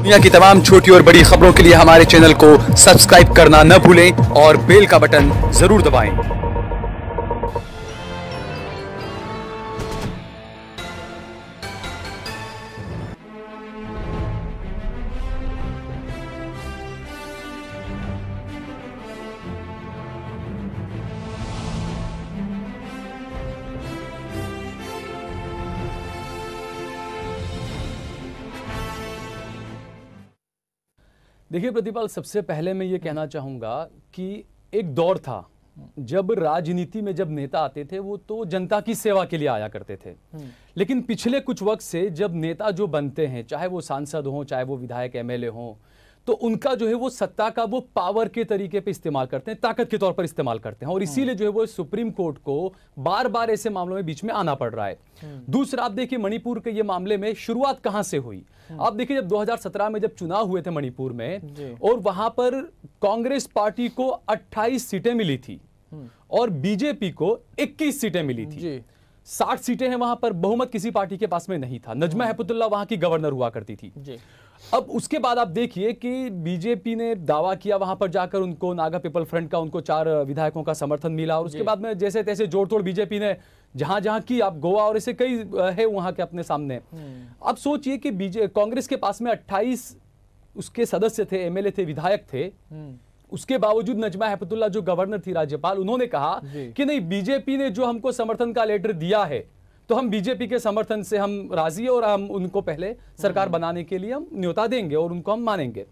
दुनिया की तमाम छोटी और बड़ी खबरों के लिए हमारे चैनल को सब्सक्राइब करना न भूलें और बेल का बटन जरूर दबाएं। देखिए प्रतिपाल, सबसे पहले मैं ये कहना चाहूँगा कि एक दौर था जब राजनीति में जब नेता आते थे वो तो जनता की सेवा के लिए आया करते थे। लेकिन पिछले कुछ वक्त से जब नेता जो बनते हैं, चाहे वो सांसद हों, चाहे वो विधायक एमएलए हों, तो उनका जो है वो सत्ता का वो पावर के तरीके पे इस्तेमाल करते हैं, ताकत के तौर पर इस्तेमाल करते हैं, और इसीलिए जो है वो सुप्रीम कोर्ट को बार बार ऐसे मामलों में बीच में आना पड़ रहा है। दूसरा, आप देखिए मणिपुर के ये मामले में शुरुआत कहां से हुई। आप देखिए जब 2017 में जब चुनाव हुए थे मणिपुर में, और वहां पर कांग्रेस पार्टी को 28 सीटें मिली थी और बीजेपी को 21 सीटें मिली थी। 60 सीटें हैं वहां पर, बहुमत किसी पार्टी के पास में नहीं था। नजमा हेपतुल्लाह वहां की गवर्नर हुआ करती थी। अब उसके बाद आप देखिए कि बीजेपी ने दावा किया, वहां पर जाकर उनको नागा पीपल फ्रंट का उनको 4 विधायकों का समर्थन मिला, और उसके बाद में जैसे तैसे जोड़ तोड़ बीजेपी ने जहां जहां की, आप गोवा और ऐसे कई है वहां के अपने सामने। अब सोचिए कि कांग्रेस के पास में 28 उसके सदस्य थे, एमएलए थे, विधायक थे। उसके बावजूद नजमा हेपतुल्लाह जो गवर्नर थी, राज्यपाल, उन्होंने कहा कि नहीं, बीजेपी ने जो हमको समर्थन का लेटर दिया है तो हम बीजेपी के समर्थन से हम राजी है और हम उनको पहले सरकार बनाने के लिए हम न्योता देंगे और उनको हम मानेंगे।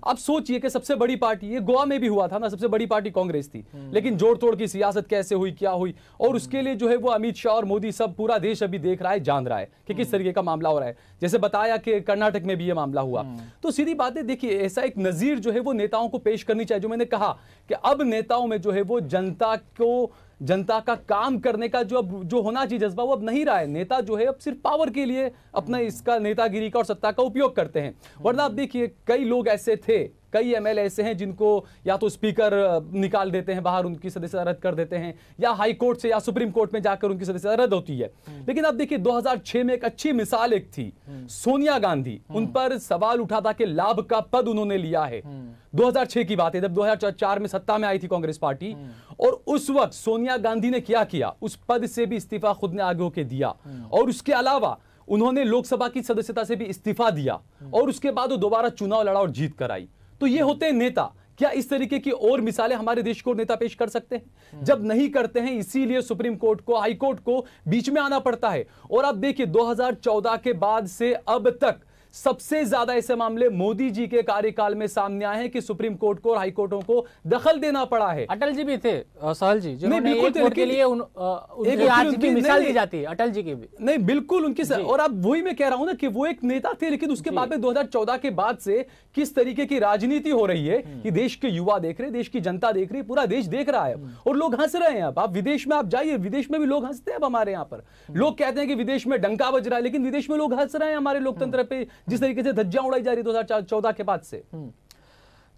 अब सोचिए कि सबसे बड़ी पार्टी, ये गोवा में भी हुआ था ना, सबसे बड़ी पार्टी कांग्रेस थी, लेकिन जोड़ तोड़ की सियासत कैसे हुई, क्या हुई, और उसके लिए जो है वो अमित शाह और मोदी, सब पूरा देश अभी देख रहा है, जान रहा है कि किस तरीके का मामला हो रहा है। जैसे बताया कि कर्नाटक में भी ये मामला हुआ। तो सीधी बात है, देखिए ऐसा एक नजीर जो है वो नेताओं को पेश करनी चाहिए। जो मैंने कहा कि अब नेताओं में जो है वो जनता का काम करने का जो होना चाहिए जज्बा, वो अब नहीं रहा है। नेता जो है अब सिर्फ पावर के लिए अपना इसका नेतागिरी का और सत्ता का उपयोग करते हैं। वरना आप देखिए कई लोग ऐसे थे, कई एमएलए ऐसे हैं जिनको या तो स्पीकर निकाल देते हैं बाहर, उनकी सदस्यता रद्द कर देते हैं, या हाई कोर्ट से या सुप्रीम कोर्ट में जाकर उनकी सदस्यता रद्द होती है। लेकिन अब देखिए 2006 में एक अच्छी मिसाल एक थी, सोनिया गांधी, उन पर सवाल उठा था कि लाभ का पद उन्होंने लिया है। 2006 की बात है, जब 2004 में सत्ता में आई थी कांग्रेस पार्टी, और उस वक्त सोनिया गांधी ने क्या किया, उस पद से भी इस्तीफा खुद ने आगे होकर दिया, और उसके अलावा उन्होंने लोकसभा की सदस्यता से भी इस्तीफा दिया, और उसके बाद वो दोबारा चुनाव लड़ा और जीत कर आई। तो ये होते हैं नेता। क्या इस तरीके की और मिसालें हमारे देश को नेता पेश कर सकते हैं? जब नहीं करते हैं, इसीलिए सुप्रीम कोर्ट को, हाई कोर्ट को बीच में आना पड़ता है। और आप देखिए 2014 के बाद से अब तक सबसे ज्यादा ऐसे मामले मोदी जी के कार्यकाल में सामने आए हैं कि सुप्रीम कोर्ट को और हाई कोर्टों को दखल देना पड़ा है। अटल जी भी थे, सहल जी, जिन्होंने एक वोट के लिए उनकी आज की मिसाल दी जाती है, अटल जी की भी। नहीं, बिल्कुल उनकी, और अब वही मैं कह रहा हूं ना कि वो एक नेता थे, लेकिन उसके बाद में 2014 के बाद से किस तरीके की राजनीति हो रही है कि देश के युवा देख रहे, देश की जनता देख रही, पूरा देश देख रहा है, और लोग हंस रहे हैं। अब आप विदेश में आप जाइए, विदेश में भी लोग हंसते हैं। अब हमारे यहाँ पर लोग कहते हैं कि विदेश में डंका बज रहा है, लेकिन विदेश में लोग हंस रहे हैं हमारे लोकतंत्र पे, जिस तरीके से धज्जियां उड़ाई जा रही 2014 के बाद से।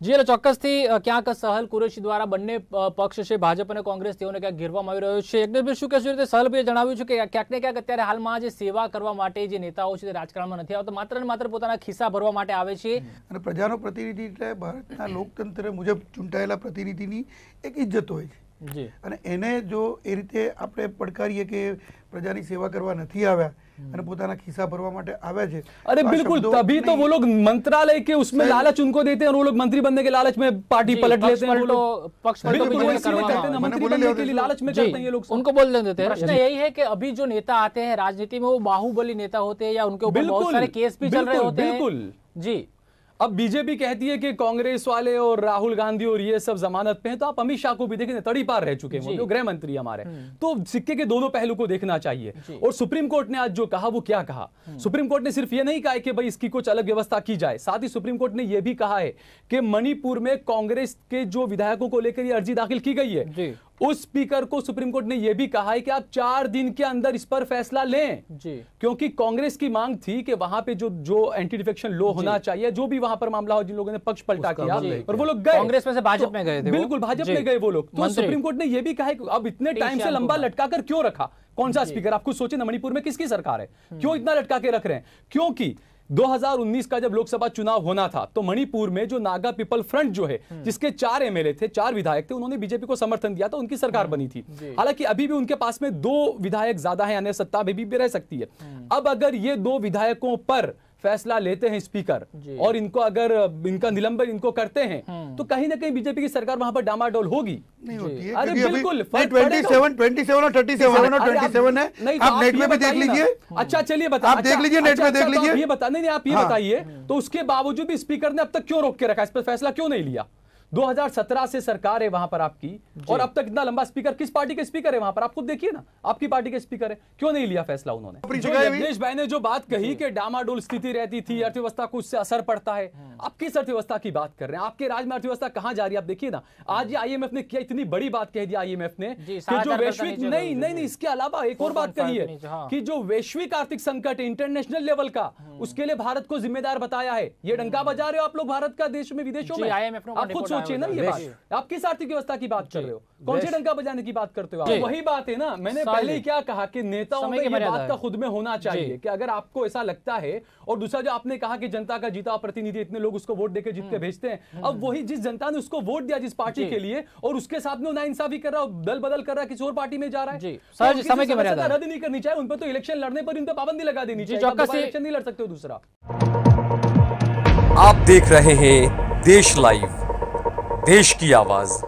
जी એટલે ચોક્કસથી ક્યાંક સહલ કુરેશી દ્વારા બંને પક્ષ છે, ભાજપ અને કોંગ્રેસ, તેઓને ક્યાંક ઘેરવામાં આવી રહ્યો છે। યજ્ઞેશભાઈ, શું કહેશો? રીતે સહલભાઈએ જણાવ્યું છે કે ક્યાંક ને ક્યાંક અત્યારે હાલમાં જે સેવા કરવા માટે જે નેતાઓ છે તે રાજકારણમાં નથી આવતા, માત્ર ને માત્ર પોતાના ખિસ્સા ભરવા માટે આવે છે। અને પ્રજાનો પ્રતિનિધિ એટલે ભારતના લોકતંત્ર મુજબ ચૂંટાયેલા પ્રતિનિધિની એક ઇજ્જત હોય છે, અને એને જો એ રીતે આપણે પડકારીએ કે પ્રજાની સેવા કરવા નથી આવ્યા અને પોતાના ખિસ્સા ભરવા માટે આવ્યા છે। अरे बिल्कुल, तभी तो वो लोग मंत्रालय के उसमें लालच उनको देते हैं, और वो लोग मंत्री बनने के लालच में पार्टी पलट लेते हैं। पक्ष पलटो भी मंत्री बनने के लिए लालच में करते हैं ये लोग, उनको बोल देते हैं। प्रश्न यही है कि अभी जो नेता आते हैं राजनीति में, वो बाहुबली नेता होते हैं या उनके ऊपर बहुत सारे केस भी चल रहे होते हैं। बिल्कुल जी। अब बीजेपी कहती है कि कांग्रेस वाले और राहुल गांधी और ये सब जमानत पे हैं, तो आप अमित शाह को भी देखें, तड़ी पार रह चुके हैं, जो गृह मंत्री हमारे। तो सिक्के के दोनों पहलू को देखना चाहिए। और सुप्रीम कोर्ट ने आज जो कहा वो क्या कहा? सुप्रीम कोर्ट ने सिर्फ ये नहीं कहा कि भाई इसकी कुछ अलग व्यवस्था की जाए, साथ ही सुप्रीम कोर्ट ने यह भी कहा है कि मणिपुर में कांग्रेस के जो विधायकों को लेकर ये अर्जी दाखिल की गई है, उस स्पीकर को सुप्रीम कोर्ट ने यह भी कहा है कि आप 4 दिन के अंदर इस पर फैसला लें, क्योंकि कांग्रेस की मांग थी कि वहां पे जो एंटी डिफेक्शन लॉ होना चाहिए, जो भी वहां पर मामला हो, जिन लोगों ने पक्ष पलटा किया, और वो लोग गए कांग्रेस में से भाजपा में गए थे, बिल्कुल भाजपा में गए वो लोग। तो सुप्रीम कोर्ट ने यह भी कहा है कि अब इतने टाइम से लंबा लटका कर क्यों रखा, कौन सा स्पीकर? आप खुद सोचिए ना, मणिपुर में किसकी सरकार है? क्यों इतना लटका के रख रहे हैं? क्योंकि 2019 का जब लोकसभा चुनाव होना था तो मणिपुर में जो नागा पीपल फ्रंट जो है, जिसके 4 एमएलए थे, 4 विधायक थे, उन्होंने बीजेपी को समर्थन दिया था, उनकी सरकार बनी थी। हालांकि अभी भी उनके पास में 2 विधायक ज्यादा हैं, यानी सत्ता अभी भी रह सकती है। अब अगर ये 2 विधायकों पर फैसला लेते हैं स्पीकर और इनको अगर इनका निलंबन इनको करते हैं तो कहीं ना कहीं बीजेपी की सरकार वहां पर डामाडोल होगी। नहीं होती है। अरे बिल्कुल 27 और 37 और 27 है, आप नेट में भी देख लीजिए। अच्छा चलिए बता, आप देख लीजिए, नेट में देख लीजिए। ये बता, नहीं आप ये बताइए तो उसके बावजूद भी स्पीकर ने अब तक क्यों रोक के रखा, इस पर फैसला क्यों नहीं लिया? 2017 से सरकार है वहां पर आपकी, और अब तक इतना लंबा स्पीकर, किस पार्टी के स्पीकर है वहां पर? आप खुद देखिए ना, आपकी पार्टी के स्पीकर है, क्यों नहीं लिया फैसला उन्होंने? जो यज्ञेश भाई ने जो बात कही कि डामाडोल स्थिति रहती थी, अर्थव्यवस्था को उससे असर पड़ता है, आप किस अर्थव्यवस्था की बात कर रहे हैं? आपके राज्य में अर्थव्यवस्था कहां जा रही है? आप देखिए ना, आज आईएमएफ ने किया, इतनी बड़ी बात कह दी आईएमएफ ने कि जो वैश्विक, नहीं, इसके अलावा एक और बात कही है कि जो वैश्विक आर्थिक संकट है इंटरनेशनल लेवल का, उसके लिए भारत को जिम्मेदार बताया है। ये डंका बजा रहे हो आप लोग भारत का देश में, विदेशों में, आप खुद सोचिए ना ये बात। आप किस आर्थिक व्यवस्था की बात कर रहे हो? कौन से डंका बजाने की बात करते हो आप? वही बात है ना, मैंने पहले ही क्या कहा कि नेताओं में ये बात का खुद में होना चाहिए कि अगर आपको ऐसा लगता है। और दूसरा जो आपने कहा कि जनता का जीता प्रतिनिधि, इतने लोग उसको वोट देके जीत के भेजते हैं, अब वही जिस जनता ने उसको वोट दिया जिस पार्टी के लिए, और उसके साथ में नाइंसाफी कर रहा है, दल बदल कर रहा है, किसी और पार्टी में जा रहा है, सर समय की मर्यादा रद्द नहीं करनी चाहिए। उन पर तो इलेक्शन लड़ने पर, उन पर पाबंदी लगा देनी चाहिए, इलेक्शन नहीं लड़ सकते हो। दूसरा, आप देख रहे हैं देश लाइव, देश की आवाज।